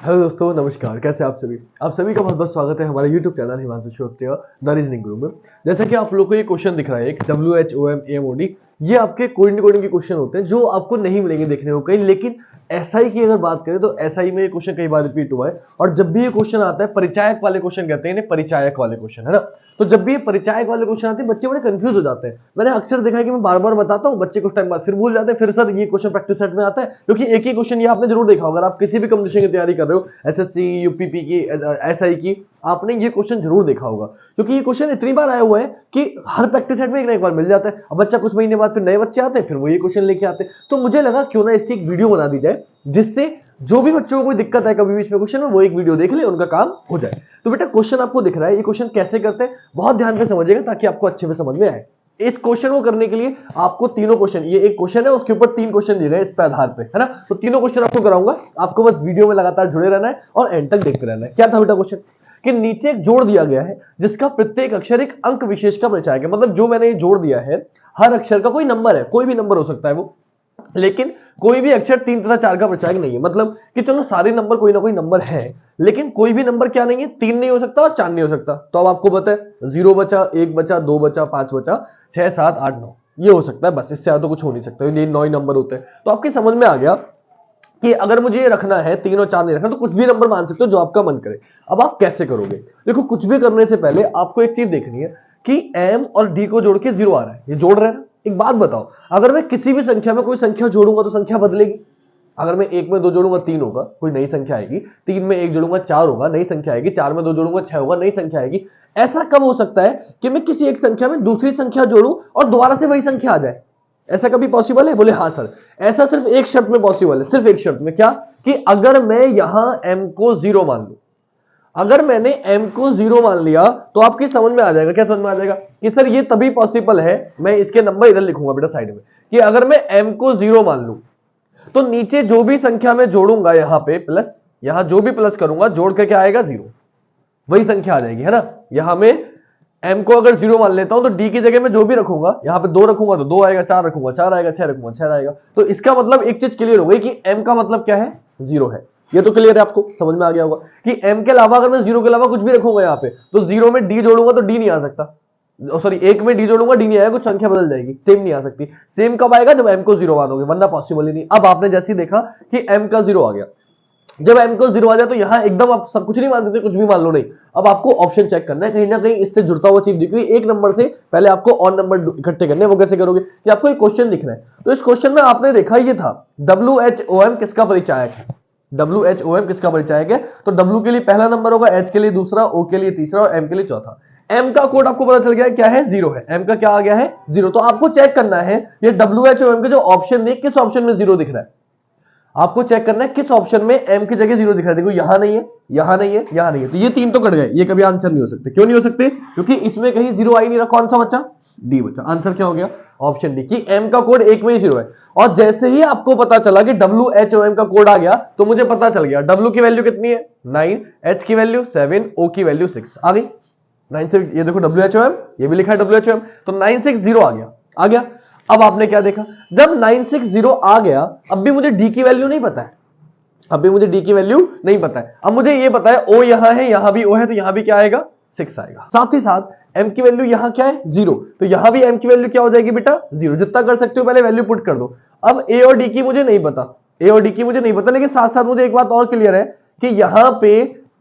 Hello दोस्तों, नमस्कार। कैसे आप सभी का बहुत बहुत स्वागत है हमारे YouTube channel Himanshu Shrotriya the reasoning गुरु में। जैसा कि आप लोग को ये क्वेश्चन दिख रहा है, एक WHOMAMOD, ये आपके कोडिंग के क्वेश्चन होते हैं जो आपको नहीं मिलेंगे देखने को कहीं। लेकिन एसआई की अगर बात करें तो एसआई में ये क्वेश्चन कई बार रिपीट हुआ है। और जब भी ये क्वेश्चन आता है, परिचायक वाले क्वेश्चन कहते हैं इन्हें, परिचायक वाले क्वेश्चन, है ना। तो जब भी ये परिचायक वाले क्वेश्चन आते हैं बच्चे बड़े कंफ्यूज हो जाते हैं। मैंने अक्सर देखा है कि मैं बार बार बताता हूँ, बच्चे कुछ टाइम बाद फिर भूल जाते हैं। फिर सर ये क्वेश्चन प्रैक्टिस सेट में आता है, क्योंकि एक ही क्वेश्चन ये आपने जरूर देखा होगा। अगर आप किसी भी कंपटीशन की तैयारी कर रहे हो, एसएससी, यूपीपी की, एसआई की, आपने ये क्वेश्चन जरूर देखा होगा। क्योंकि ये क्वेश्चन इतनी बार आया हुआ है कि हर प्रैक्टिस सेट में एक ना एक बार मिल जाता है। अब बच्चा कुछ महीने बाद फिर नए बच्चे आते हैं, फिर वो ये क्वेश्चन लेके आते हैं। तो मुझे लगा क्यों ना इसकी एक वीडियो बना दी जाए, जिससे जो भी बच्चों को कोई दिक्कत है कभी बीच में क्वेश्चन में, वो एक वीडियो देख ले, उनका काम हो जाए। तो बेटा क्वेश्चन आपको दिख रहा है, ये क्वेश्चन कैसे करते हैं बहुत ध्यान से समझिएगा ताकि आपको अच्छे से समझ में आए। इस क्वेश्चन को करने के लिए आपको तीनों क्वेश्चन, ये एक क्वेश्चन है उसके ऊपर 3 क्वेश्चन दिए गए इस पे आधार पे, है ना। तो तीनों क्वेश्चन आपको कराऊंगा, आपको बस वीडियो में लगातार जुड़े रहना है और एंड तक देखते रहना है। क्या था बेटा क्वेश्चन कि नीचे एक जोड़ दिया गया है जिसका प्रत्येक अक्षर एक अंक विशेष का परिचायक है। मतलब जो मैंने ये जोड़ दिया है, हर अक्षर का कोई नंबर है, कोई भी नंबर हो सकता है वो, लेकिन कोई भी अक्षर 3 तथा 4 का परिचायक नहीं है। मतलब कि चलो सारे नंबर कोई ना कोई नंबर है, लेकिन कोई भी नंबर क्या नहीं है, 3 नहीं हो सकता और 4 नहीं हो सकता। तो अब आपको पता है 0 बचा, 1 बचा, 2 बचा, 5 बचा, 6, 7, 8, 9 ये हो सकता है, बस इससे ज्यादा तो कुछ हो नहीं सकता। ये 9 नंबर होते हैं। तो आपकी समझ में आ गया कि अगर मुझे ये रखना है 3 और 4 नहीं रखना, तो कुछ भी नंबर मान सकते हो जो आपका मन करे। अब आप कैसे करोगे? देखो, कुछ भी करने से पहले आपको एक चीज देखनी है कि m और d को जोड़ के 0 आ रहा है, ये जोड़ रहे हैं ना। एक बात बताओ, अगर मैं किसी भी संख्या में कोई संख्या जोड़ूंगा तो संख्या बदलेगी। अगर मैं 1 में 2 जोड़ूंगा 3 होगा, कोई नई संख्या आएगी। 3 में 1 जोड़ूंगा 4 होगा, नई संख्या आएगी। 4 में 2 जोड़ूंगा 6 होगा, नई संख्या आएगी। ऐसा कब हो सकता है कि मैं किसी एक संख्या में दूसरी संख्या जोड़ूं और दोबारा से वही संख्या आ जाए? ऐसा कभी पॉसिबल है? बोले हाँ सर। ऐसा सिर्फ एक शर्त में पॉसिबल है, सिर्फ एक शर्त में। क्या? कि अगर मैं यहां m को 0 मान लूं। अगर मैंने m को 0 मान लिया तो आपकी समझ में आ जाएगा। क्या समझ में आ जाएगा? कि सर ये तभी पॉसिबल है, मैं इसके नंबर इधर लिखूंगा बेटा साइड में, कि अगर मैं m को 0 मान लूं तो नीचे जो भी संख्या मैं जोड़ूंगा, यहां पे प्लस, यहां जो भी प्लस करूंगा जोड़ के क्या आएगा? 0, वही संख्या आ जाएगी, है ना। यहां में m को अगर 0 मान लेता हूं तो d की जगह में जो भी रखूंगा, यहां पे 2 रखूंगा तो 2 आएगा, 4 रखूंगा 4 आएगा, 6 रखूंगा 6 आएगा। तो इसका मतलब एक चीज क्लियर हो गई कि m का मतलब क्या है? 0 है। ये तो क्लियर है, आपको समझ में आ गया होगा कि m के अलावा अगर मैं 0 के अलावा कुछ भी रखूंगा यहाँ पे, तो 0 में d जोड़ूंगा तो d नहीं आ सकता। सॉरी, 1 में d जोड़ूंगा d नहीं आएगा, कुछ संख्या बदल जाएगी, सेम नहीं आ सकती। सेम कब आएगा? जब m को 0 मानोगे, वरना पॉसिबल ही नहीं। अब आपने जैसे ही देखा कि m का 0 आ गया, जब m को 0 आ जाए तो यहां एकदम आप सब कुछ नहीं मान सकते, कुछ भी मान लो नहीं। अब आपको ऑप्शन चेक करना है, कहीं ना कहीं इससे जुड़ता हुआ चीज दिख रही है। एक नंबर से पहले आपको और नंबर इकट्ठे करने हैं। वो कैसे करोगे? कि आपको एक क्वेश्चन दिख रहा है, तो इस क्वेश्चन में आपने देखा ये था WHOM किसका परिचायक है। WHOM किसका परिचायक है? तो W के लिए पहला नंबर होगा, H के लिए दूसरा, O के लिए तीसरा और M के लिए चौथा। M का कोड आपको पता चल गया क्या है? 0 है। M का क्या आ गया है? 0। तो आपको चेक करना है ये WHOM के जो ऑप्शन है, किस ऑप्शन में 0 दिख रहा है। आपको चेक करना है किस ऑप्शन में m की जगह 0 दिख रहा है। देखो, यहां नहीं है, यहां नहीं है, यहां नहीं है, तो ये 3 तो कट गए, ये कभी आंसर नहीं हो सकते। क्यों नहीं हो सकते? क्योंकि इसमें कहीं 0 आ ही नहीं रहा। कौन सा बच्चा? डी बच्चा। आंसर क्या हो गया? ऑप्शन डी, कि m का कोड 1 में ही 0 है। और जैसे ही आपको पता चला कि WHOM का कोड आ गया, तो मुझे पता चल गया W की वैल्यू कितनी है? 9, H की वैल्यू 7, O की वैल्यू 6 आ गई। 9, 6, ये देखो WHOM, ये भी लिखा है WHOM, तो 960 आ गया। अब आपने क्या देखा, जब 960 आ गया, अब भी मुझे डी की वैल्यू नहीं पता है। अब मुझे ये पता है O यहां है, यहां भी O है, तो यहां भी क्या आएगा? 6 आएगा। साथ ही साथ m की वैल्यू यहां क्या है? 0, तो यहां भी m की वैल्यू क्या हो जाएगी बेटा? 0। जितना कर सकते हो पहले वैल्यू पुट कर दो। अब a और d की मुझे नहीं पता, लेकिन साथ साथ मुझे एक बात और क्लियर है कि यहां पे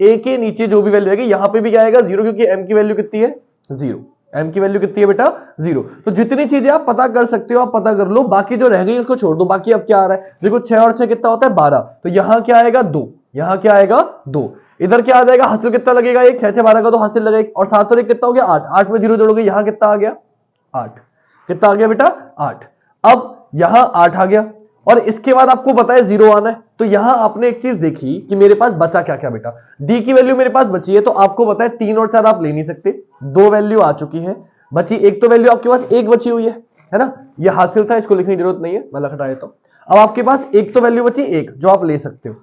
a के नीचे जो भी वैल्यू आएगी, यहां पे भी क्या आएगा? 0, क्योंकि m की वैल्यू कितनी है? 0। m की वैल्यू कितनी है बेटा? 0। तो जितनी चीजें आप पता कर सकते हो आप पता कर लो, बाकी जो रह गई उसको छोड़ दो। बाकी अब क्या आ रहा है? देखो, 6 और 6 कितना होता है? 12। तो यहां क्या आएगा? 2। यहां क्या आएगा? 2। इधर क्या आ जाएगा? हासिल कितना लगेगा? 1, 6, 6, 12 का तो हासिल लगेगा, और 7 और 1 कितना हो गया? 8। 8 में 0 जोड़ोगे, यहां कितना आ गया? 8। कितना आ गया बेटा? 8। अब यहां 8 आ गया, और इसके बाद आपको पता है 0 आना है। तो यहां आपने एक चीज देखी कि मेरे पास बचा क्या क्या बेटा? डी की वैल्यू मेरे पास बची है, तो आपको पता है 3 और 4 आप ले नहीं सकते, 2 वैल्यू आ चुकी है, बची एक तो वैल्यू आपके पास 1 बची हुई है ना। ये हासिल था, इसको लिखने की जरूरत नहीं है, मैं लिख देता हूं। अब आपके पास एक तो वैल्यू बची 1 जो आप ले सकते हो,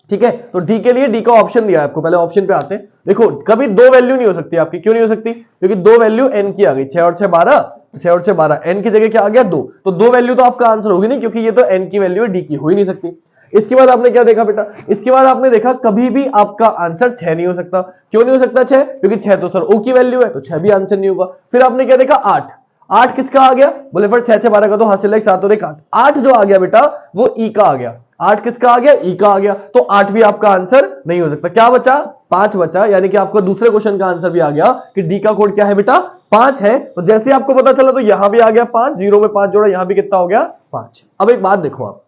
ठीक है। तो डी के लिए डी का ऑप्शन दिया है आपको, पहले ऑप्शन पे आते हैं। देखो, कभी 2 वैल्यू नहीं हो सकती आपकी। क्यों नहीं हो सकती? क्योंकि 2 वैल्यू n की आ गई, 6 और 6 12, 6 और 6 12, n की जगह क्या आ गया? 2। तो 2 वैल्यू तो आपका आंसर होगी नहीं, क्योंकि ये तो n की वैल्यू है, d की हो ही नहीं सकती। इसके बाद आपने क्या देखा बेटा, इसके बाद आपने देखा कभी भी आपका आंसर 6 नहीं हो सकता। क्यों नहीं हो सकता 6? क्योंकि 6 तो सर ओ की वैल्यू है, तो 6 भी आंसर नहीं होगा। फिर आपने क्या देखा 8, 8 किसका आ गया? बोले फिर 6 6 12 का तो हासिल है 7 और 1 8, 8 जो आ गया बेटा वो ई का आ गया। 8 किसका आ गया? ई का आ गया। तो 8 भी आपका आंसर नहीं हो सकता। क्या बचा? 5 बचा। यानी कि आपको दूसरे क्वेश्चन का आंसर भी आ गया कि डी का कोड क्या है बेटा? 5 है। तो जैसे आपको पता चला तो यहां भी आ गया 5, 0 में 5 जोड़ा, यहां भी कितना हो गया? 5। अब एक बात देखो आप,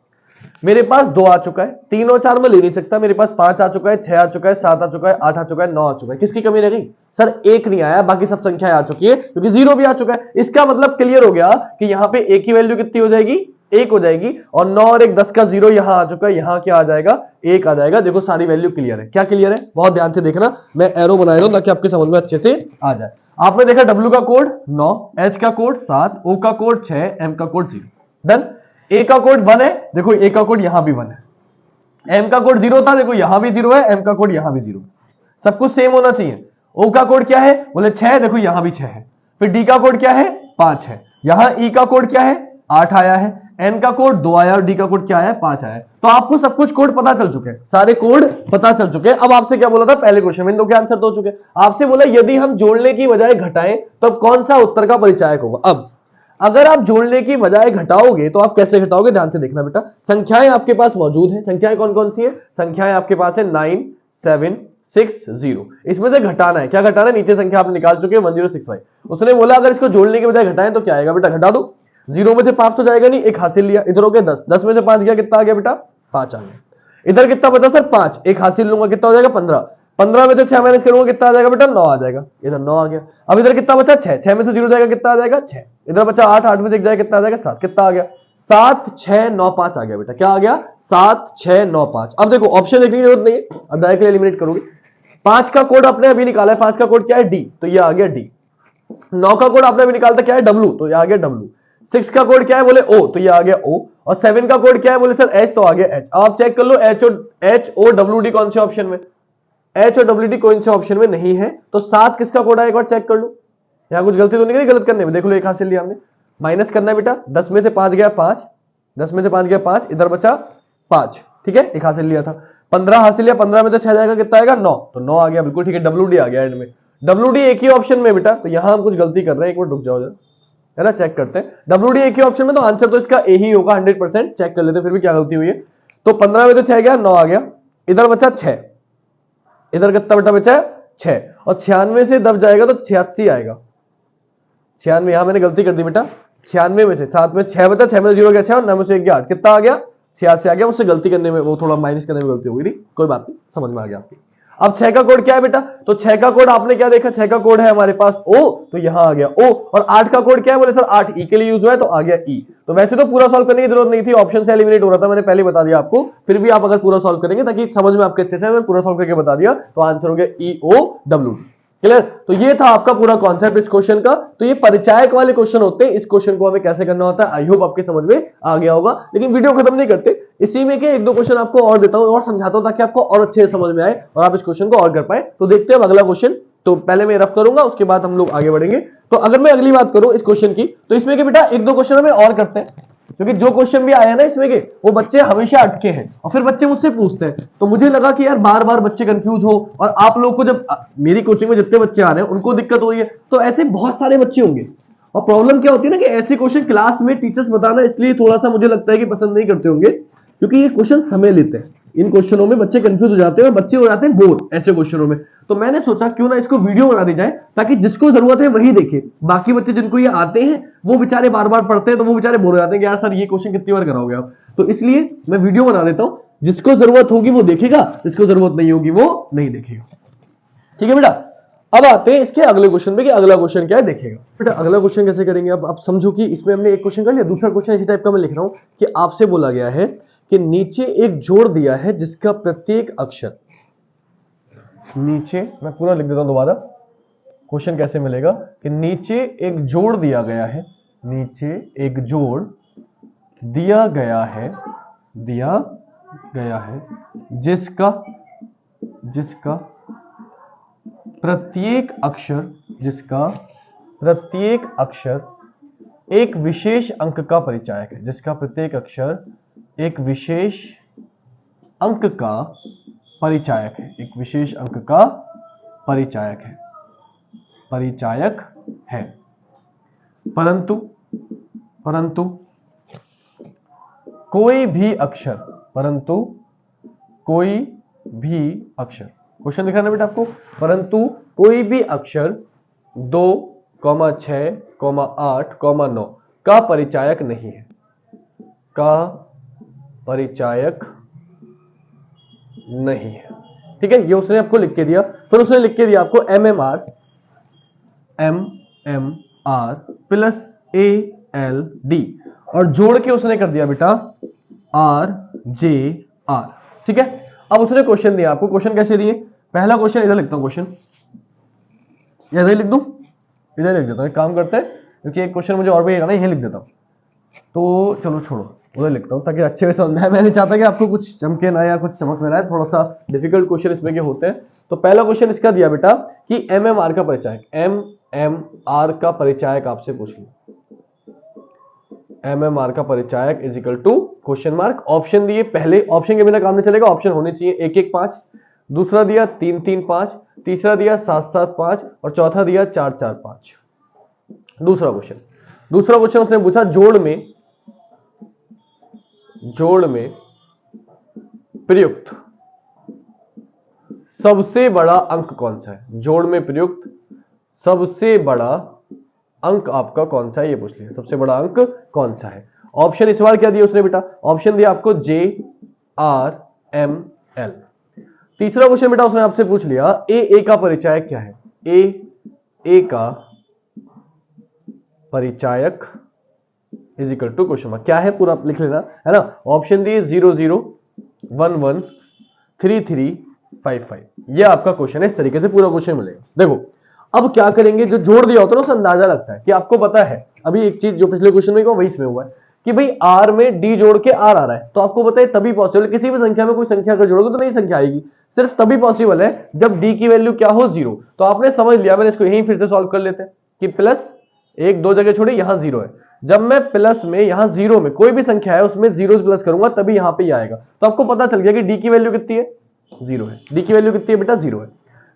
मेरे पास 2 आ चुका है, 3 और 4 में ले नहीं सकता, मेरे पास 5 आ चुका है, 6 आ चुका है, 7 आ चुका है, 8 आ चुका है, 9 आ चुका है। किसकी कमी रह गई? सर 1 नहीं आया, बाकी सब संख्याएं आ चुकी है, क्योंकि 0 भी आ चुका है। इसका मतलब क्लियर हो गया कि यहां पे एक की वैल्यू कितनी हो जाएगी? 1 हो जाएगी। और 9 और 1 10 का 0 यहां आ चुका है, यहां क्या आ जाएगा? 1 आ जाएगा। देखो सारी वैल्यू क्लियर है। क्या क्लियर है? बहुत ध्यान से देखना, मैं एरो बना रहा हूं ताकि आपके समझ में अच्छे से आ जाए। आपने देखा W का कोड 9, H का कोड 7, O का कोड 6, M का कोड 0। डन। A का कोड 1 है, देखो A का कोड यहां भी 1 है। M का कोड 0 था, देखो यहां भी 0 है, M का कोड यहां भी 0। सब कुछ सेम होना चाहिए। O का कोड क्या है? बोले 6, देखो यहां भी 6 है। फिर D का कोड क्या है? 5 है। यहां E का कोड क्या है? 8 आया है। N का कोड 2 आया और D का कोड क्या आया? 5 आया है। तो आपको सब कुछ कोड पता चल चुके हैं, सारे कोड पता चल चुके हैं। अब आपसे क्या बोला था पहले क्वेश्चन में? इन दो के आंसर तो हो चुके हैं। आपसे बोला यदि हम जोड़ने की बजाय घटाएं तो कौन सा उत्तर का परिचायक होगा? अब अगर आप जोड़ने की बजाय घटाओगे तो आप कैसे घटाओगे? ध्यान से देखना बेटा। संख्याएं आपके पास मौजूद हैं। संख्याएं कौन कौन सी है? संख्याएं आपके पास है 9 7 6 0। इसमें से घटाना है। क्या घटाना है? नीचे संख्या आप निकाल चुके हैं 1065। उसने बोला अगर इसको जोड़ने के बजाय घटाएं तो क्या आएगा बेटा? घटा दो। 0 में से 5 तो जाएगा नहीं, एक हासिल लिया, इधर हो गया 10, 10 में से 5 गया, कितना आ गया बेटा? 5 आ गया। इधर कितना बचा सर? 5, एक हासिल लूंगा, कितना हो जाएगा? 15, 15 में से 6 माइनस करूंगा, कितना आ जाएगा बेटा? 9 आ जाएगा। इधर 9 आ गया। अब इधर कितना बचा? 6, 6 में से 0 जाएगा, कितना आ जाएगा? 6। इधर बचा 8, 8 में से 1 जाएगा, कितना आ जाएगा? 7, कितना आ गया? 7 6 9 5 आ गया बेटा। क्या आ गया? 7 6 9 5। अब देखो ऑप्शन देखने की जरूरत नहीं है, अब डायरेक्टली एलिमिनेट करोगे। 5 का कोड आपने अभी निकाला है, 5 का कोड क्या है? डी, तो ये आ गया डी। 9 का कोड आपने अभी निकाला था, क्या है? डब्ल्यू, तो ये आ गया डब्ल्यू। 6 का कोड क्या है? बोले ओ, तो ये आ गया ओ। और 7 का कोड क्या है? बोले सर एच, तो आ गया एच। अब आप चेक कर लो एच ओ डब्ल्यू डी कौन से ऑप्शन में? एच और डब्ल्यू डी कौन से ऑप्शन में नहीं है। तो 7 किसका कोड है? एक बार चेक कर लो। यहां कुछ गलती तो नहीं करी? गलत करने में देख लो, एक हासिल लिया हमने। माइनस करना है बेटा, 10 में से 5 गया 5, 10 में से 5 गया 5, इधर बचा 5, ठीक है, एक हासिल लिया था। 15 हासिल लिया, 15 में से 6 जाएगा, कितना आएगा? 9, तो 9 आ गया, बिल्कुल ठीक है। डब्ल्यू डी आ गया एंड में। डब्ल्यू डी एक ही ऑप्शन में बेटा, तो यहां हम कुछ गलती कर रहे हैं, एक मिनट रुक जाओ जरा, है ना, चेक करते हैं। डब्ल्यू डी एक ही ऑप्शन में, तो आंसर तो इसका ए ही होगा 100%। चेक कर लेते हैं फिर भी क्या गलती हुई है। तो 15 में तो 6 गया, 9 आ गया, इधर बचा 6, इधर कितना बेटा बचा? 6, और 96 से दब जाएगा तो 86 आएगा। 96, यहां मैंने गलती कर दी बेटा। 96 में से 7 में 6 बचा, 6 में 0 गया 6 और 9 में से 1 गया 8, कितना आ गया? 86 आ गया। उससे गलती करने में, वो थोड़ा माइनस करने में गलती हो गई थी, कोई बात नहीं, समझ में आ गया आपकी। अब 6 का कोड क्या है बेटा? तो 6 का कोड आपने क्या देखा? 6 का कोड है हमारे पास ओ, तो यहां आ गया ओ। और 8 का कोड क्या है? बोले सर 8 ई के लिए यूज हुआ है, तो आ गया ई। तो वैसे तो पूरा सॉल्व करने की जरूरत नहीं थी, ऑप्शन से एलिमिनेट हो रहा था, मैंने पहले बता दिया आपको। फिर भी आप अगर पूरा सॉल्व करेंगे ताकि समझ में आपके अच्छे से, मैंने पूरा सॉल्व करके बता दिया, तो आंसर हो गया ई ओ डब्ल्यू। क्लियर? तो ये था आपका पूरा कॉन्सेप्ट इस क्वेश्चन का। तो ये परिचायक वाले क्वेश्चन होते हैं। इस क्वेश्चन को हमें कैसे करना होता है, आई होप आपके समझ में आ गया होगा। लेकिन वीडियो खत्म नहीं करते, इसी में के एक दो क्वेश्चन आपको और देता हूं और समझाता हूं ताकि आपको और अच्छे से समझ में आए और आप इस क्वेश्चन को और कर पाए। तो देखते हैं अगला क्वेश्चन। तो पहले मैं रफ करूंगा, उसके बाद हम लोग आगे बढ़ेंगे। तो अगर मैं अगली बात करूं इस क्वेश्चन की, तो इसमें के बेटा एक दो क्वेश्चन हमें और करते हैं, क्योंकि जो क्वेश्चन भी आया ना इसमें के, वो बच्चे हमेशा अटके हैं और फिर बच्चे मुझसे पूछते हैं। तो मुझे लगा कि यार बार बार बच्चे कंफ्यूज हो, और आप लोग को जब मेरी कोचिंग में जितने बच्चे आ रहे हैं उनको दिक्कत हो रही है, तो ऐसे बहुत सारे बच्चे होंगे। और प्रॉब्लम क्या होती है ना, कि ऐसे क्वेश्चन क्लास में टीचर्स बताना इसलिए थोड़ा सा मुझे लगता है कि पसंद नहीं करते होंगे, क्योंकि ये क्वेश्चन समय लेते हैं। इन क्वेश्चनों में बच्चे कंफ्यूज हो जाते हैं और बच्चे हो जाते हैं बोर ऐसे क्वेश्चनों में। तो मैंने सोचा क्यों ना इसको वीडियो बना दी जाए, ताकि जिसको जरूरत है वही देखे। बाकी बच्चे जिनको ये आते हैं वो बेचारे बार बार पढ़ते हैं, तो वो बेचारे बोर हो जाते हैं कि यार सर ये क्वेश्चन कितनी बार कराओगे आप। तो इसलिए मैं वीडियो बना देता हूं, जिसको जरूरत होगी वो देखेगा, जिसको जरूरत नहीं होगी वो नहीं देखेगा। ठीक है बेटा? अब आते हैं इसके अगले क्वेश्चन पे कि अगला क्वेश्चन क्या है, देखेगा बेटा। अगला क्वेश्चन कैसे करेंगे? अब आप समझो कि इसमें हमने एक क्वेश्चन कर लिया, दूसरा क्वेश्चन इसी टाइप का मैं लिख रहा हूं कि आपसे बोला गया है कि नीचे एक जोड़ दिया है जिसका प्रत्येक अक्षर, नीचे मैं पूरा लिख देता हूं दोबारा, क्वेश्चन कैसे मिलेगा कि नीचे एक जोड़ दिया गया है, नीचे एक जोड़ दिया गया है जिसका प्रत्येक अक्षर एक विशेष अंक का परिचायक है, जिसका प्रत्येक अक्षर एक विशेष अंक का परिचायक है, एक विशेष अंक का परिचायक है। परंतु कोई भी अक्षर, क्वेश्चन दिखाना बेटा आपको, परंतु कोई भी अक्षर 2, 6, 8, 9 का परिचायक नहीं है, ठीक है। ये उसने आपको लिख के दिया, फिर उसने लिख के दिया आपको MMR प्लस ALD और जोड़ के उसने कर दिया बेटा RJR, ठीक है। अब उसने क्वेश्चन दिया आपको, क्वेश्चन कैसे दिए, पहला क्वेश्चन इधर लिखता हूं, क्वेश्चन इधर लिख दूं, इधर लिख देता हूं, एक काम करते हैं क्योंकि एक क्वेश्चन मुझे और भी ना, यही लिख देता हूं, तो चलो छोड़ो उधर लिखता हूं ताकि अच्छे से समझ में। मैं नहीं चाहता कि आपको कुछ चमके ना या कुछ चमक में ना, थोड़ा सा डिफिकल्ट क्वेश्चन इसमें के होते हैं। तो पहला क्वेश्चन इसका दिया बेटा कि MMR का परिचायक, MMR का परिचायक आपसे पूछ लिया, MMR का परिचायक is equal to question mark. Option दिए, पहले ऑप्शन के बिना काम नहीं चलेगा, ऑप्शन होने चाहिए 1, 1, 5, दूसरा दिया 3, 3, 5, तीसरा दिया 7, 7, 5 और चौथा दिया 4, 4, 5। दूसरा क्वेश्चन उसने पूछा जोड़ में प्रयुक्त सबसे बड़ा अंक कौन सा है, जोड़ में प्रयुक्त सबसे बड़ा अंक आपका कौन सा है, ये पूछ लिया, सबसे बड़ा अंक कौन सा है। ऑप्शन इस बार क्या दिया उसने बेटा, ऑप्शन दिया आपको JRML। तीसरा क्वेश्चन बेटा उसने आपसे पूछ लिया ए का परिचायक क्या है, ए का परिचायक is equal to question mark, क्या है पूरा लिख लेना है ना। ऑप्शन दिए 0, 0, 1, 1, 3, 3, 5, 5। ये आपका क्वेश्चन है, इस तरीके से पूरा क्वेश्चन मिलेगा। देखो अब क्या करेंगे, जो जोड़ दिया होता है ना उससे अंदाजा लगता है कि आपको पता है। अभी एक चीज जो पिछले क्वेश्चन में वही इसमें हुआ है कि भाई R में D जोड़ के R आ रहा है, तो आपको पता है तभी पॉसिबल, किसी भी संख्या में कोई संख्या अगर जोड़ोगे तो नई संख्या आएगी, सिर्फ तभी पॉसिबल है जब D की वैल्यू क्या हो, 0। तो आपने समझ लिया, मैंने इसको यहीं फिर से सॉल्व कर लेते हैं कि प्लस 1, 2 जगह छोड़ी, यहां 0 है, जब मैं प्लस में यहां 0 में कोई भी संख्या है उसमें 0 प्लस करूंगा तभी यहां पे आएगा। तो आपको पता चल गया कि D की वैल्यू कितनी है, 0 है। D की वैल्यू कितनी है बेटा, 0 है।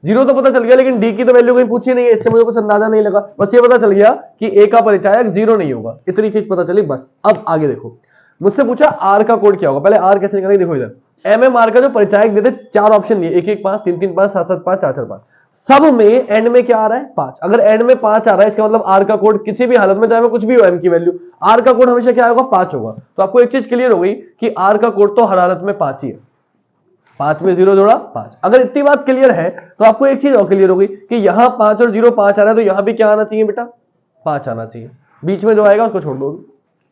0 तो पता चल गया, लेकिन D की तो वैल्यू कहीं पूछी नहीं है, इससे मुझे कुछ अंदाजा नहीं लगा, बस ये पता चल गया कि A का परिचायक 0 नहीं होगा, इतनी चीज पता चली बस। अब आगे देखो, मुझसे पूछा R का कोड क्या होगा, पहले R कैसे निकालेंगे, देखो इधर MMR का जो परिचायक देते 4 ऑप्शन दिए, 1, 1, 5, 3, 3, 5, 7, 7, 5, 4, 4, 5, सब में एंड में क्या आ रहा है, 5। अगर एंड में 5 आ रहा है इसका मतलब R का कोड किसी भी हालत में, चाहे कुछ भी हो M की वैल्यू, R का कोड हमेशा क्या होगा, 5 होगा। तो आपको एक चीज क्लियर हो गई कि R का कोड तो हर हालत में 5 ही है, 5 में 0 जोड़ा 5। अगर इतनी बात क्लियर है तो आपको एक चीज और क्लियर हो गई कि यहां 5 और 0 5 आ रहा है, तो यहां भी क्या आना चाहिए बेटा, 5 आना चाहिए। बीच में जो आएगा उसको छोड़ दो,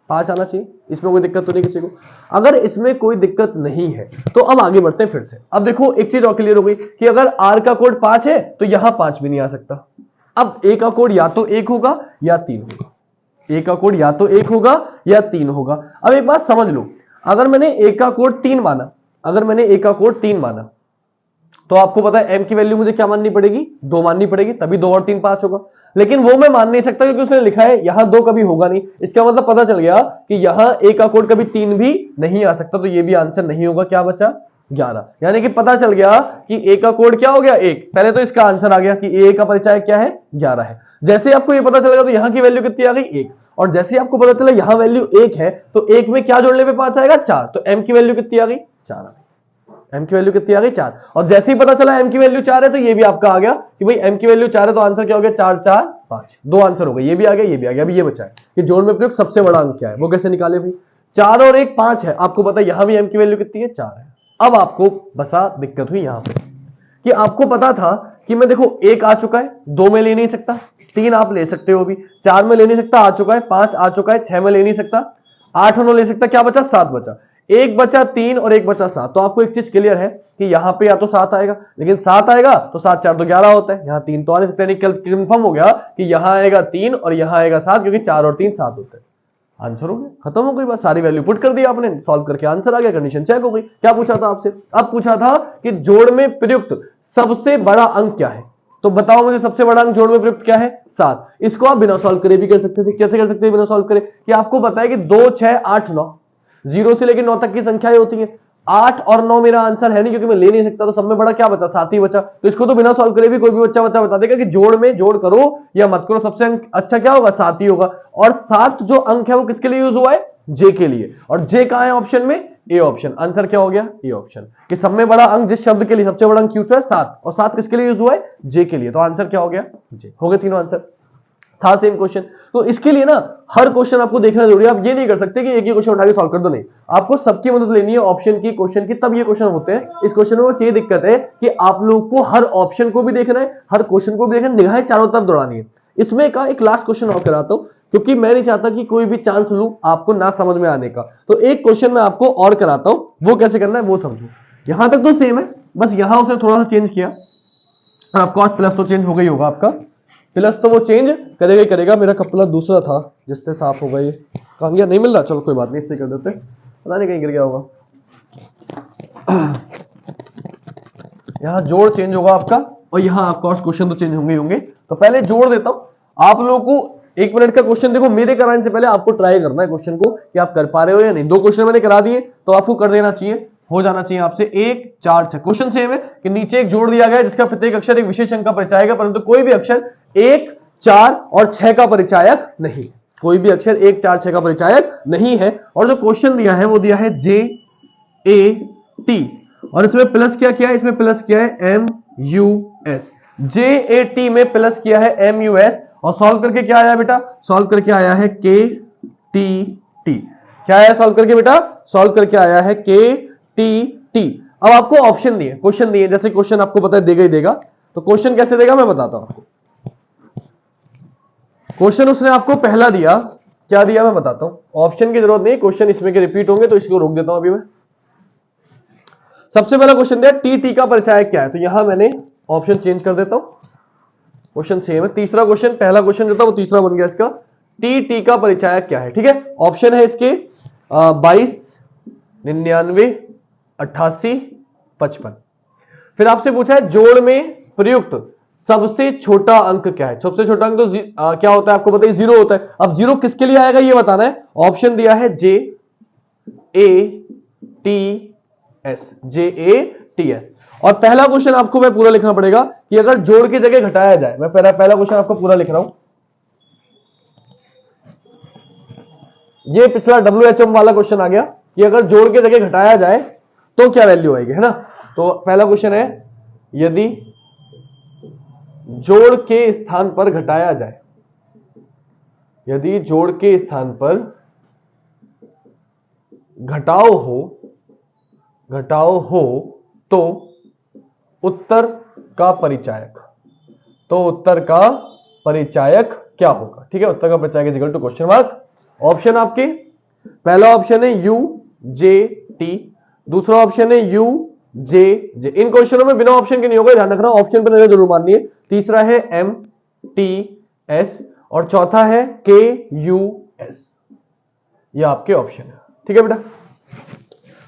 5 आना चाहिए, इसमें कोई दिक्कत तो नहीं किसी को। अगर इसमें कोई दिक्कत नहीं है तो अब आगे बढ़ते हैं फिर से। अब देखो एक चीज और क्लियर हो गई कि अगर R का कोड 5 है तो यहां 5 भी नहीं आ सकता। अब A का कोड या तो 1 होगा या 3 होगा, A का कोड या तो 1 होगा या 3 होगा। अब एक बात समझ लो, अगर मैंने A का कोड 3 माना, अगर मैंने A का कोड 3 माना, तो आपको पता है M की वैल्यू मुझे क्या माननी पड़ेगी, 2 माननी पड़ेगी, तभी 2 और 3 5 होगा। लेकिन वो मैं मान नहीं सकता क्योंकि उसने लिखा है यहां 2 कभी होगा नहीं, इसका मतलब पता चल गया कि यहां A का कोड कभी 3 भी नहीं आ सकता, तो ये भी आंसर नहीं होगा। क्या बचा, 11। यानी कि पता चल गया कि A का कोड क्या हो गया, 1। पहले तो इसका आंसर आ गया कि A का परिचायक क्या है, 11 है। जैसे आपको ये पता चलेगा तो यहां की वैल्यू कितनी आ गई, 1। और जैसे आपको पता चला यहां वैल्यू 1 है तो 1 में क्या जोड़ने पे 5 आएगा, 4। तो M की वैल्यू कितनी आ गई, 4 आ गई। M की वैल्यू कितनी आ गई, 4। और जैसे ही पता चला M की वैल्यू 4 है तो ये भी आपका आ गया कि भाई M की वैल्यू 4 है, तो आंसर क्या हो गया, 4, 4, 5। 2 आंसर हो गए, ये भी आ गया, ये भी आ गया। अभी ये बचा है कि जोड़ में प्रयुक्त सबसे बड़ा अंक क्या है, वो कैसे निकाले भाई। 4 और 1 5 है, आपको पता है यहां भी M की वैल्यू कितनी है, 4 है। अब आपको बसा दिक्कत हुई यहां पे कि आपको पता था कि मैं देखो 1 आ चुका है, 2 में ले नहीं सकता, 3 आप ले सकते हो, भी 4 में ले नहीं सकता, आ चुका है, 5 आ चुका है, 6 में ले नहीं सकता, 8 में ले सकता, क्या बचा, 7 बचा। 1 बचा 3 और 1 बचा 7। तो आपको एक चीज क्लियर है कि यहां पे या तो 7 आएगा, लेकिन 7 आएगा तो 7 4 तो 11 होता है, यहां 3 तो आ नहीं सकते। कंफर्म हो गया कि यहां आएगा 3 और यहां आएगा 7, क्योंकि 4 और 3 7 होते हैं। आंसर हो गया, खत्म हो गई बात, सारी वैल्यू पुट कर दी आपने, सॉल्व करके आंसर आ गया, कंडीशन चेक हो गई। क्या पूछा था आपसे, अब पूछा था कि जोड़ में प्रयुक्त सबसे बड़ा अंक क्या है। तो बताओ मुझे सबसे बड़ा अंक जोड़ में प्रयुक्त क्या है, 7। इसको आप बिना सॉल्व करे भी कर सकते थे। कैसे कर सकते हैं बिना सॉल्व करे, कि आपको पता है कि 2 6 8 9, 0 से लेकर 9 तक की संख्याएं होती हैं। 8 और 9 मेरा आंसर है नहीं क्योंकि मैं ले नहीं सकता, तो सब में बड़ा क्या बचा, 7 ही बचा। तो इसको तो बिना सॉल्व करे भी कोई भी बता देगा कि जोड़ में जोड़ करो या मत करो, सबसे अच्छा क्या होगा, 7 ही होगा। और 7 जो अंक है वो किसके लिए यूज हुआ है, जे के लिए। और जे कहां है ऑप्शन में, ए ऑप्शन। आंसर क्या हो गया, ए ऑप्शन। कि सब में बड़ा अंक जिस शब्द के लिए सबसे बड़ा अंक यूज हुआ है 7, और 7 किसके लिए यूज हुआ है, जे के लिए। तो आंसर क्या हो गया, जे। हो गए तीनों आंसर, था सेम क्वेश्चन। तो इसके लिए ना हर क्वेश्चन आपको देखना जरूरी है। आप ये नहीं कर सकते कि एक ही क्वेश्चन उठा के सॉल्व कर दो, नहीं, आपको सबकी मदद लेनी है, ऑप्शन की, क्वेश्चन की, तब ये क्वेश्चन होते हैं। इस क्वेश्चन में बस ये दिक्कत है कि आप लोगों को हर ऑप्शन को भी देखना है, हर क्वेश्चन को भी देखना है, निगाहें चारों तरफ दौड़ानी है। इसमें का एक लास्ट क्वेश्चन और कराता हूं क्योंकि मैं नहीं चाहता कि कोई भी चांस लूं आपको ना समझ में आने का। तो एक क्वेश्चन मैं आपको और कराता हूं, वो कैसे करना है वो समझो। यहां तक तो सेम है, बस यहां उसने थोड़ा सा चेंज किया। ऑफकोर्स प्लस तो चेंज हो गई होगा, आपका प्लस तो वो चेंज करेगा ही करेगा। मेरा कपड़ा दूसरा था जिससे साफ होगा, ये कहां गया, नहीं मिल रहा, चलो कोई बात नहीं, इससे कर देते, पता नहीं कहीं गिर गया होगा। यहाँ जोड़ चेंज होगा आपका, और यहाँ ऑफकोर्स क्वेश्चन तो चेंज होंगे ही होंगे। तो पहले जोड़ देता हूं, आप लोगों को 1 मिनट का क्वेश्चन देखो, मेरे कराने से पहले आपको ट्राई करना है क्वेश्चन को कि आप कर पा रहे हो या नहीं। 2 क्वेश्चन मैंने करा दिए तो आपको कर देना चाहिए, हो जाना चाहिए आपसे। 1 4 6 क्वेश्चन सेम है कि नीचे एक जोड़ दिया गया है जिसका प्रत्येक अक्षर एक विशेष अंक का परिचायक है, परंतु कोई भी अक्षर 1 4 और 6 का परिचायक नहीं, कोई भी अक्षर 1 4 6 का परिचायक नहीं है। और जो क्वेश्चन दिया है वो दिया है JAT, और इसमें प्लस क्या किया है, इसमें प्लस किया है MUS। JAT में प्लस किया है MUS, और सॉल्व करके क्या आया बेटा, सॉल्व करके आया है KTT। क्या आया सॉल्व करके बेटा, सॉल्व करके आया है KTT। अब आपको ऑप्शन दिए, क्वेश्चन दिए, जैसे क्वेश्चन आपको पता है देगा ही देगा। तो क्वेश्चन कैसे देगा मैं बताता हूं आपको। क्वेश्चन उसने आपको पहला दिया, क्या दिया मैं बताता हूं, ऑप्शन की जरूरत नहीं, क्वेश्चन इसमें के रिपीट होंगे तो इसको रोक देता हूं अभी मैं। सबसे पहला क्वेश्चन दिया TT का परिचायक क्या है, तो यहां मैंने ऑप्शन चेंज कर देता हूं, क्वेश्चन सेम है। तीसरा क्वेश्चन, पहला क्वेश्चन जो था वो तीसरा बन गया इसका, TT का परिचायक क्या है, ठीक है। ऑप्शन है इसके 22 99 88 55। फिर आपसे पूछा है जोड़ में प्रयुक्त सबसे छोटा अंक क्या है। सबसे छोटा अंक तो क्या होता है आपको पता है, 0 होता है। अब 0 किसके लिए आएगा ये बताना है। ऑप्शन दिया है JATS। और पहला क्वेश्चन आपको मैं पूरा लिखना पड़ेगा कि अगर जोड़ की जगह घटाया जाए, मैं पहला क्वेश्चन आपको पूरा लिख रहा हूं। ये पिछला WHO वाला क्वेश्चन आ गया कि अगर जोड़ की जगह घटाया जाए तो क्या वैल्यू आएगी, है ना। तो पहला क्वेश्चन है, यदि जोड़ के स्थान पर घटाया जाए, यदि जोड़ के स्थान पर घटाव हो तो उत्तर का परिचायक, तो उत्तर का परिचायक क्या होगा, ठीक है। उत्तर का परिचायक is equal to question mark. Option आपके, पहला ऑप्शन है UJT, दूसरा ऑप्शन है UJJ। इन क्वेश्चनों में बिना ऑप्शन के नहीं होगा, ध्यान रखना, ऑप्शन पर नजर जरूर माननी है। तीसरा है MTS, और चौथा है KUS। ये आपके ऑप्शन है, ठीक है बेटा।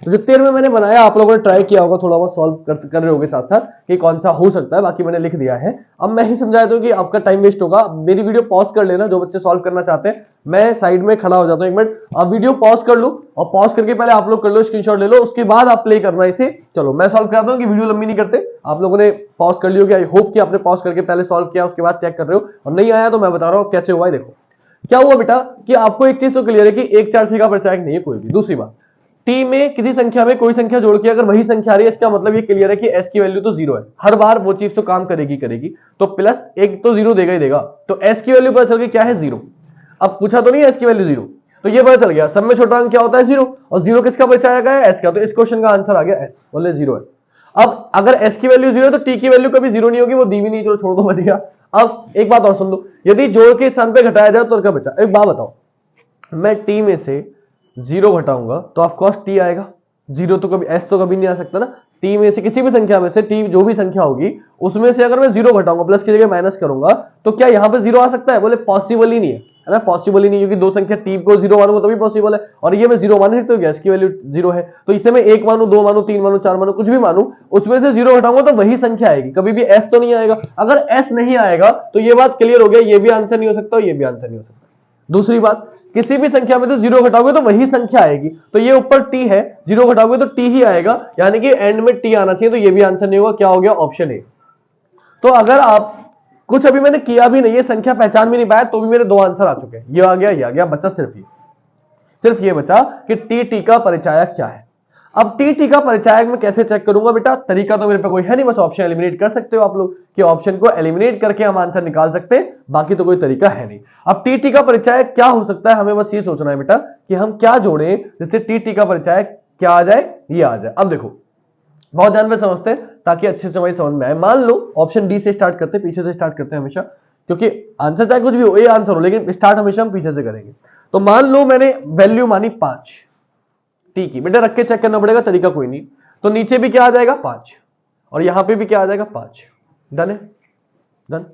तो जितने में मैंने बनाया आप लोगों ने ट्राई किया होगा, थोड़ा बहुत सॉल्व कर रहे होगे साथ साथ कि कौन सा हो सकता है, बाकी मैंने लिख दिया है। अब मैं ही समझा दूं कि आपका टाइम वेस्ट होगा। मेरी वीडियो पॉज कर लेना, जो बच्चे सॉल्व करना चाहते हैं, मैं साइड में खड़ा हो जाता हूं 1 मिनट। अब वीडियो पॉज कर लो, और पॉज करके पहले आप लोग कर लो, स्क्रीनशॉट ले लो, उसके बाद आप प्ले करना इसे। चलो मैं सॉल्व कराता हूं कि वीडियो लंबी नहीं करते। आप लोगों ने पॉज कर लियो, आई होप कि आपने पॉज करके पहले सॉल्व किया, उसके बाद चेक कर रहे हो, और नहीं आया तो मैं बता रहा हूं कैसे हुआ है। देखो क्या हुआ बेटा कि आपको एक चीज तो क्लियर है कि 1 4 6 का परिचायक नहीं है कोई भी। दूसरी बात, टी में किसी संख्या में कोई संख्या जोड़ के अगर वही संख्या आ रही है, इसका मतलब ये क्लियर है कि एस की वैल्यू तो 0 है। हर बार वो चीज तो काम करेगी, तो प्लस 1 तो 0 देगा ही देगा। तो एस की वैल्यू पता चल गई क्या है, 0। अब पूछा तो नहीं है एस की वैल्यू 0, तो ये पता चल गया सब में छोटा अंक क्या होता है, 0, और 0 किसका परिचायक है, एस का। तो इस क्वेश्चन का आंसर आ गया एस, बोले 0 है। अब अगर एस की वैल्यू 0 है तो टी की वैल्यू कभी 0 नहीं होगी, वो दी भी नहीं, चलो छोड़ दो, बच गया। अब एक बात और सुन लो, यदि जोड़ के स्थान पे घटाया जाए तो क्या बचा। एक बात बताओ, मैं टी में से 0 घटाऊंगा तो ऑफकोर्स टी आएगा, 0 तो कभी, एस तो कभी नहीं आ सकता ना। टी में से किसी भी संख्या में से, टी जो भी संख्या होगी उसमें से अगर मैं 0 घटाऊंगा, प्लस की जगह माइनस करूंगा, तो क्या यहां पे 0 आ सकता है, बोले पॉसिबल ही नहीं है ना, पॉसिबल ही नहीं, क्योंकि दो संख्या टी को 0 मानूंगा तभी पॉसिबल है, और ये मैं 0 मान सकता हूँ, गैस की वैल्यू 0 है, तो इसे मैं 1 मानू, 2 मानू, 3 मानू, 4 मानू, कुछ भी मानू, उसमें से 0 घटाऊंगा तो वही संख्या आएगी, कभी भी एस तो नहीं आएगा। अगर एस नहीं आएगा तो ये बात क्लियर हो गया, ये भी आंसर नहीं हो सकता, ये भी आंसर नहीं हो सकता। दूसरी बात, किसी भी संख्या में तो जीरो घटाओगे तो वही संख्या आएगी, तो ये ऊपर टी है, जीरो घटाओगे तो टी ही आएगा, यानी कि एंड में टी आना चाहिए, तो ये भी आंसर नहीं होगा। क्या हो गया? Option A. तो अगर आप कुछ अभी मैंने किया भी नहीं है, संख्या पहचान भी नहीं पाया, तो भी मेरे दो आंसर आ चुके हैं, ये आ गया, ये आ गया, बचा सिर्फ ये बचा कि टी का परिचायक क्या है। अब टी का परिचायक मैं कैसे चेक करूंगा बेटा? तरीका तो मेरे पे कोई है नहीं, बस ऑप्शन एलिमिनेट कर सकते हो आप लोग कि ऑप्शन को एलिमिनेट करके हम आंसर निकाल सकते हैं, बाकी तो कोई तरीका है नहीं। अब टी का परिचायक क्या हो सकता है, हमें बस ये सोचना है बेटा कि हम क्या जोड़ें जिससे टी का परिचायक क्या आ जाए, ये आ जाए। अब देखो, बहुत ध्यान में समझते हैं ताकि अच्छे से वही समझ में आए। मान लो ऑप्शन डी से स्टार्ट करते हैं, पीछे से स्टार्ट करते हैं हमेशा, क्योंकि आंसर चाहे कुछ भी हो, ये आंसर हो, लेकिन स्टार्ट हमेशा हम पीछे से करेंगे। तो मान लो मैंने वैल्यू मानी 5 टी की, बेटा रख के चेक करना पड़ेगा, तरीका कोई नहीं। तो नीचे भी क्या आ जाएगा? 5, और यहां पे भी क्या आ जाएगा? 5। डन है? डन।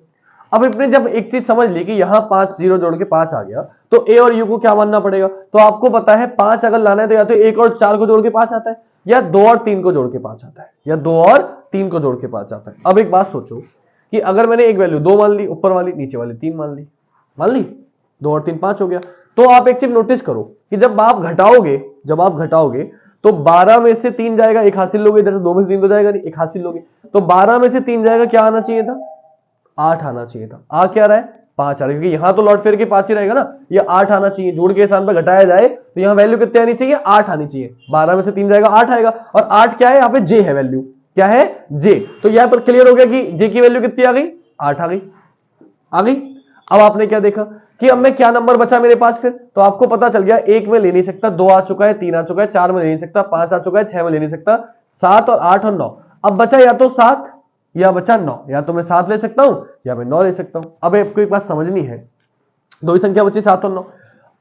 अब अपने जब एक चीज समझ ली कि यहां 5 जीरो जोड़ के 5 आ गया, तो ए और यू को क्या मानना पड़ेगा? तो आपको पता है 5 अगर लाना है तो या तो 1 और 4 को जोड़ के 5 आता है, या 2 और 3 को जोड़ के 5 आता है, या 2 और 3 को जोड़ के 5 आता है। अब एक बात सोचो कि अगर मैंने एक वैल्यू 2 मान ली, ऊपर वाली, नीचे वाली 3 मान ली, 2 और 3 5 हो गया। तो आप एक चीज नोटिस करो कि जब आप घटाओगे तो 12 में से 3 जाएगा, एक हासिल लोगे, इधर से 2 में से 3 तो जाएगा नहीं, एक हासिल लोगे, तो 12 में से 3 जाएगा, क्या आना चाहिए था? 8 आना चाहिए था। आ क्या रहा है? 5 आ रहा है, क्योंकि यहां तो लौट फिर के 5 ही रहेगा ना, ये 8 आना चाहिए। जोड़ के स्थान पर घटाया जाए तो यहां वैल्यू कितनी आनी चाहिए? 8 आनी चाहिए। 12 में से 3 जाएगा, 8 आएगा, और 8 क्या है? यहाँ पे जे है, वैल्यू क्या है? जे। तो यहां पर क्लियर हो गया कि जे की वैल्यू कितनी आ गई? 8 आ गई। अब आपने क्या देखा कि अब मैं क्या नंबर बचा मेरे पास फिर? तो आपको पता चल गया, 1 में ले नहीं सकता, 2 आ चुका है, 3 आ चुका है, 4 में ले नहीं सकता, 5 आ चुका है, 6 में ले नहीं सकता, 7 और 8 और 9। अब बचा या तो 7 या बचा 9, या तो मैं 7 ले सकता हूं या मैं 9 ले सकता हूं। अब आपको एक बात समझनी है, दो ही संख्या बची, 7 और 9।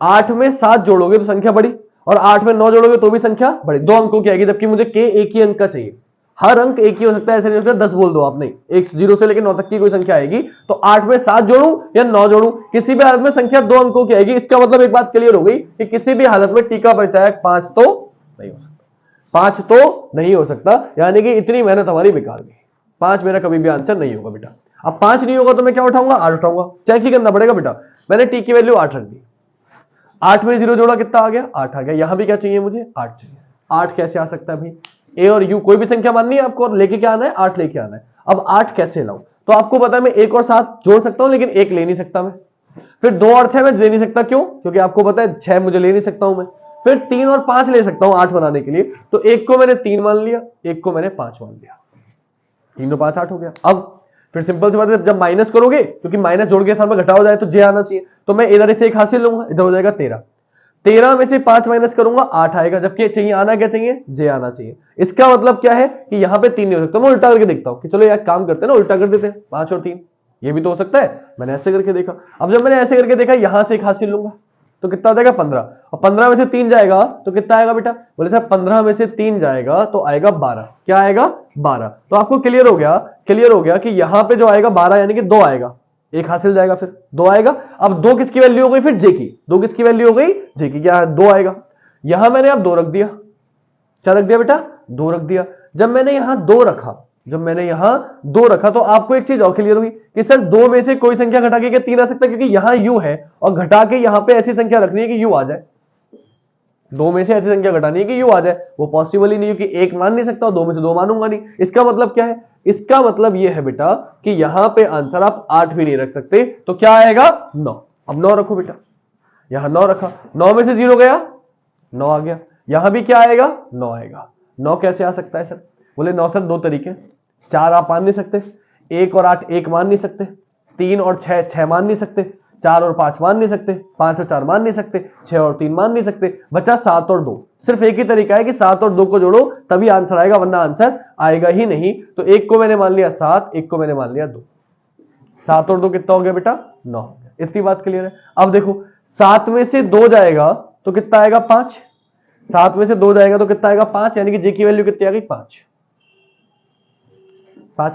8 में 7 जोड़ोगे तो संख्या बढ़ी, और 8 में 9 जोड़ोगे तो भी संख्या बढ़ी, 2 अंकों की आएगी, जबकि मुझे के एक ही अंक का चाहिए। हर अंक एक ही हो सकता है, ऐसे नहीं हो सकता 10 बोल दो आप, नहीं, एक 0 से लेकर 9 तक की कोई संख्या आएगी, तो 8 में 7 जोड़ू या 9 जोड़ू, किसी भी हालत में संख्या 2 अंकों की आएगी। इसका मतलब एक बात क्लियर हो गई कि किसी भी हालत में टी का परिचायक 5 तो नहीं हो सकता, 5 तो नहीं हो सकता, यानी कि इतनी मेहनत हमारी बेकार गई। 5 मेरा कभी भी आंसर नहीं होगा बेटा। अब 5 नहीं होगा तो मैं क्या उठाऊंगा? 8 उठाऊंगा। चेक ही करना पड़ेगा बेटा। मैंने टी की वैल्यू 8 रख दी, 8 में 0 जोड़ा, कितना आ गया? 8 आ गया। यहां भी क्या चाहिए मुझे? 8 चाहिए। 8 कैसे आ सकता है भाई? ए और यू कोई भी संख्या माननी है आपको, और लेके क्या आना है? 8 लेके आना है। अब 8 कैसे लाऊं? तो आपको पता है मैं 1 और 7 जोड़ सकता हूं, लेकिन 1 ले नहीं सकता मैं। फिर 2 और 6 में ले नहीं सकता, क्यों? क्योंकि आपको पता है 6 मुझे ले नहीं सकता हूं मैं। फिर 3 और 5 ले सकता हूं 8 बनाने के लिए, तो 1 को मैंने 3 मान लिया, 1 को मैंने 5 मान लिया, 3 और 5 8 हो गया। अब फिर सिंपल सी बात है, जब माइनस करोगे, क्योंकि माइनस जोड़ के साथ में घटा हो जाए तो जे आना चाहिए, तो मैं इधर से एक हासिल लूंगा, इधर हो जाएगा 13। 13 में से 5 माइनस करूंगा, 8 आएगा, जबकि चाहिए आना क्या चाहिए? जे आना चाहिए। इसका मतलब क्या है कि यहां पे 3 नहीं हो सकता। मैं उल्टा करके देखता हूं कि चलो यार काम करते हैं ना, उल्टा कर देते हैं, 5 और 3, ये भी तो हो सकता है। मैंने ऐसे करके देखा। अब जब मैंने ऐसे करके देखा, यहां से एक हासिल लूंगा तो कितना हो जाएगा? 15, और 15 में से 3 जाएगा तो कितना आएगा बेटा? बोले साहब 15 में से 3 जाएगा तो आएगा 12। क्या आएगा? 12। तो आपको क्लियर हो गया कि यहां पे जो आएगा 12 यानी कि 2 आएगा, एक हासिल जाएगा, फिर 2 आएगा। अब 2 किसकी वैल्यू हो गई? फिर जे की। 2 किसकी वैल्यू हो गई? जे की। क्या है? 2 आएगा। यहां मैंने अब 2 रख दिया। क्या रख दिया बेटा? 2 रख दिया। जब मैंने यहां 2 रखा तो आपको एक चीज और क्लियर हुई कि सर 2 में से कोई संख्या घटा के 3 आ सकता है, क्योंकि यहां यू है, और घटा के यहां पे ऐसी संख्या रखनी है कि यू आ जाए। 2 में से ऐसी संख्या घटानी है कि यू आ जाए, वो पॉसिबल ही नहीं, क्योंकि 1 मान नहीं सकता और 2 में से 2 मानूंगा नहीं। इसका मतलब क्या है? इसका मतलब यह है बेटा कि यहां पे आंसर आप 8 भी नहीं रख सकते, तो क्या आएगा? 9। अब 9 रखो बेटा, यहां 9 रखा, 9 में से 0 गया, 9 आ गया। यहां भी क्या आएगा? 9 आएगा। 9 कैसे आ सकता है सर? बोले 9 सर 2 तरीके, 4 आप मान नहीं सकते, 1 और 8 1 मान नहीं सकते, 3 और 6 6 मान नहीं सकते, 4 और 5 मान नहीं सकते, 5 और 4 मान नहीं सकते, 6 और 3 मान नहीं सकते, बचा 7 और 2। सिर्फ एक ही तरीका है कि 7 और 2 को जोड़ो तभी आंसर आएगा, वरना आंसर आएगा ही नहीं। तो 1 को मैंने मान लिया 7, 1 को मैंने मान लिया 2। 7 और 2 कितना हो गया बेटा? 9 हो गया। इतनी बात क्लियर है। अब देखो 7 में से 2 जाएगा तो कितना आएगा? 5। 7 में से 2 जाएगा तो कितना आएगा? 5, यानी कि जे की वैल्यू कितनी आ गई? 5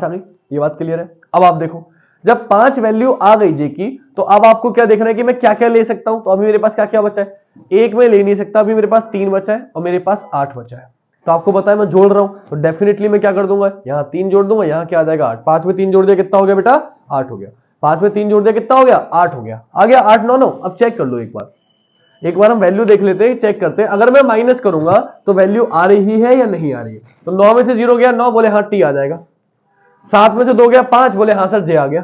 आ गई। ये बात क्लियर है। अब आप देखो, जब 5 वैल्यू आ गई जे की, तो अब आपको क्या देखना है कि मैं क्या क्या ले सकता हूं। तो अभी मेरे पास क्या क्या बचा है? 1 में ले नहीं सकता, अभी मेरे पास 3 बचा है और मेरे पास 8 बचा है। तो आपको पता है मैं जोड़ रहा हूं, तो डेफिनेटली मैं क्या कर दूंगा? यहां 3 जोड़ दूंगा, यहां क्या आ जाएगा? 8। 5 में 3 जोड़ दिया, कितना हो गया बेटा? 8 हो गया। 5 में 3 जोड़ दिया कितना हो गया 8 हो गया, आ गया 8 9 9। अब चेक कर लो एक बार हम वैल्यू देख लेते हैं, चेक करते हैं। अगर मैं माइनस करूंगा तो वैल्यू आ रही है या नहीं आ रही है। तो 9 में से 0 गया 9, बोले हाँ टी आ जाएगा। 7 में से 2 गया 5, बोले हाँ सर जे आ गया।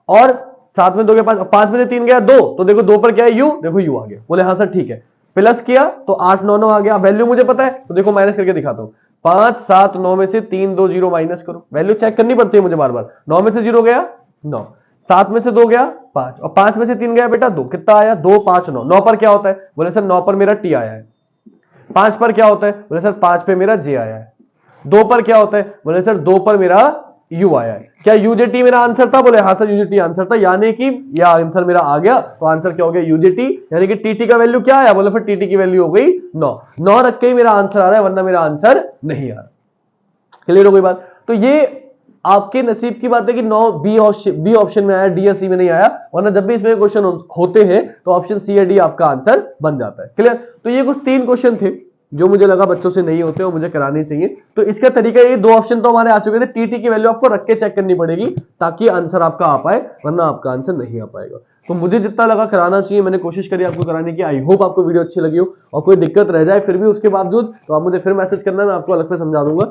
और 7 में 2 गया 5, 5 में से 3 गया 2, तो देखो 2 पर क्या है यू, देखो यू आ गया, बोले हाँ सर ठीक है। प्लस किया तो 8 9 9 आ गया। वैल्यू मुझे पता है तो देखो माइनस करके दिखाता हूं। 5 7 9 में से 3 2 0 माइनस करो, वैल्यू चेक करनी पड़ती है मुझे बार बार। 9 में से 0 गया 9, 7 में से 2 गया 5, और 5 में से 3 गया बेटा 2, कितना आया 2 5 9। 9 पर क्या होता है, बोले सर 9 पर मेरा टी आया है। 5 पर क्या होता है, बोले सर 5 पे मेरा जे आया है। 2 पर क्या होता है, बोले सर 2 पर मेरा यू आया है। क्या यूजेटी मेरा आंसर था, बोले हाँ सर यूजेटी आंसर था, यानी कि यह आंसर मेरा आ गया। तो आंसर क्या हो गया यूजेटी, यानी कि टीटी का वैल्यू क्या आया, बोले फिर टीटी की वैल्यू हो गई 9। 9 रख के ही मेरा आंसर आ रहा है, वरना मेरा आंसर नहीं आ रहा। क्लियर हो गई बात। तो ये आपके नसीब की बात है कि 9 बी ऑप्शन में आया, डी या सी में नहीं आया, वरना जब भी इसमें क्वेश्चन होते हैं तो ऑप्शन सी या डी आपका आंसर बन जाता है। क्लियर। तो ये कुछ 3 क्वेश्चन थे जो मुझे लगा बच्चों से नहीं होते और मुझे कराने चाहिए। तो इसका तरीका, ये 2 ऑप्शन तो हमारे आ चुके थे। टीटी की वैल्यू आपको रख के चेक करनी पड़ेगी ताकि आंसर आपका आ पाए, वरना आपका आंसर नहीं आ पाएगा। तो मुझे जितना लगा कराना चाहिए मैंने कोशिश करी आपको कराने की। आई होप आपको वीडियो अच्छी लगी हो, और कोई दिक्कत रह जाए फिर भी उसके बावजूद तो आप मुझे फिर मैसेज करना, मैं आपको अलग से समझा दूंगा,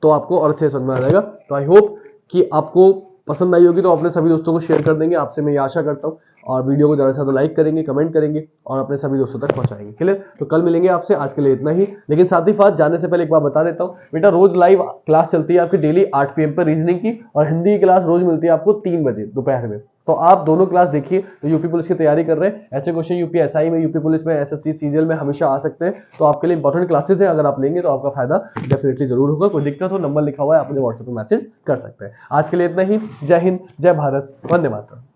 तो आपको और अच्छे समझ में आ जाएगा। तो आई होप कि आपको पसंद आई होगी, तो अपने सभी दोस्तों को शेयर कर देंगे, आपसे मैं ये आशा करता हूं। और वीडियो को ज़्यादा से ज़्यादा लाइक करेंगे, कमेंट करेंगे और अपने सभी दोस्तों तक पहुंचाएंगे। क्लियर। तो कल मिलेंगे आपसे, आज के लिए इतना ही। लेकिन साथ ही साथ जाने से पहले एक बार बता देता हूं बेटा, रोज लाइव क्लास चलती है आपकी डेली 8 PM पर रीजनिंग की, और हिंदी की क्लास रोज मिलती है आपको 3 बजे दोपहर में। तो आप दोनों क्लास देखिए। तो यूपी पुलिस की तैयारी कर रहे हैं, ऐसे क्वेश्चन यूपी एसआई में, यूपी पुलिस में, एसएससी सीजीएल में हमेशा आ सकते हैं। तो आपके लिए इंपॉर्टेंट क्लासेस हैं, अगर आप लेंगे तो आपका फायदा डेफिनेटली जरूर होगा। कोई दिक्कत हो नंबर लिखा हुआ है, आप मुझे व्हाट्सएप पर मैसेज कर सकते हैं। आज के लिए इतना ही। जय हिंद, जय भारत, वंदे मातरम।